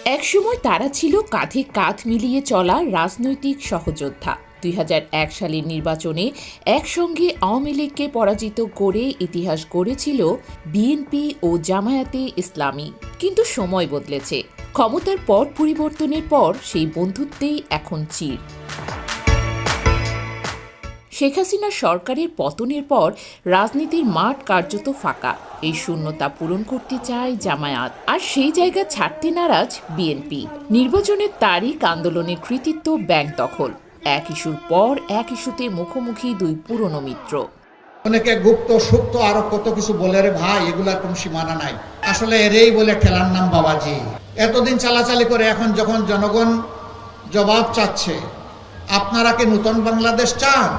একসময় তারা ছিল কাঁধে কাঁধ মিলিয়ে চলা রাজনৈতিক সহযোদ্ধা। ২০০১ সালের নির্বাচনে একসঙ্গে আওয়ামী লীগকে পরাজিত করে ইতিহাস গড়েছিল বিএনপি ও জামায়াতে ইসলামী। কিন্তু সময় বদলেছে। ক্ষমতার পট পরিবর্তনের পর সেই বন্ধুত্বেই এখন চির। শেখ হাসিনা সরকারের পতনের পর রাজনীতির মাঠ কার্যত ফাঁকা। এই শূন্যতা পূরণ করতে চায় জামায়াত, আর সেই জায়গা ছাড়তে নারাজ বিএনপি। নির্বাচনের তারিখ, আন্দোলনের কৃতিত্ব, ব্যাংক দখল, এক ইস্যুর পর এক ইস্যুতে মুখোমুখি দুই পুরনো মিত্র। অনেকে গুপ্ত সুপ্ত আরো কত কিছু বলে, রে ভাই এগুলার কোন সীমানা নাই। আসলে এরেই বলে ঠেলার নাম বাবাজি। এতদিন চালাচালি করে এখন যখন জনগণ জবাব চাচ্ছে, আপনারা কি নতুন বাংলাদেশ চান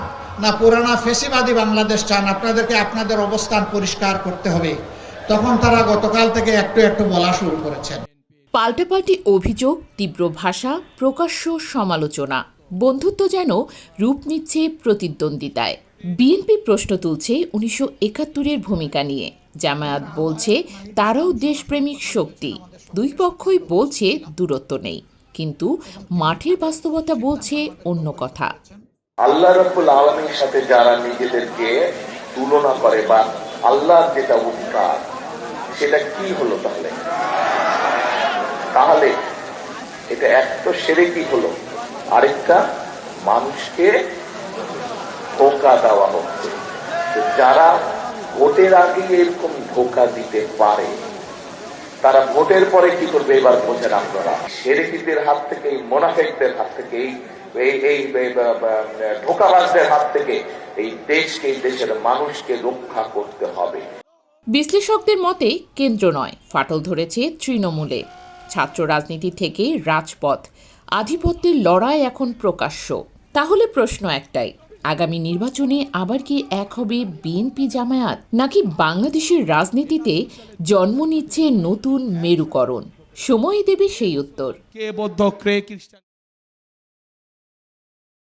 না পুরানা ফেসিবাদী বাংলাদেশ চান, আপনাদেরকে আপনাদের অবস্থান পরিষ্কার করতে হবে। তখন তারা গতকাল থেকে একটু একটু বলা শুরু করেছেন। পাল্টাপাল্টি অভিযোগ, তীব্র ভাষা, প্রকাশ্য সমালোচনা, বন্ধুত্ব যেন রূপ নিচ্ছে প্রতিদ্বন্দ্বিতায়। বিএনপি প্রশ্ন তুলছে ১৯৭১-এর ভূমিকা নিয়ে। জামায়াত বলছে তারাও দেশপ্রেমিক শক্তি। দুই পক্ষই বলছে দূরত্ব নেই, কিন্তু মাঠের বাস্তবতা বলছে অন্য কথা। আল্লাহ রাব্বুল আলামিনের সাথে যারা নিজেদেরকে তুলনা করে বা আল্লাহর যেটা উপকার, সেটা কি হলো তাহলে এটা এক তো শিরকি হলো, আরেকটা মানুষকে ধোঁকা দেওয়া হচ্ছে। যারা ভোটের আগে এরকম ধোঁকা দিতে পারে, তারা ভোটের পরে কি করবে এবার বোঝেন আপনারা। শিরকিদের হাত থেকে, মুনাফিকদের হাত থেকে, এই ধোঁকাবাজদের হাত থেকে এই দেশকে, দেশের মানুষকে রক্ষা করতে হবে। বিশ্লেষকদের মতে কেন্দ্র নয়, ফাটল ধরেছে তৃণমূলে। ছাত্র রাজনীতি থেকে রাজপথ, আধিপত্যের লড়াই এখন প্রকাশ্য। তাহলে প্রশ্ন একটাই, আগামী নির্বাচনে আবার কি এক হবে বিএনপি জামায়াত, নাকি বাংলাদেশের রাজনীতিতে জন্ম নিচ্ছে নতুন মেরুকরণ? সময়ই দেবে সেই উত্তর।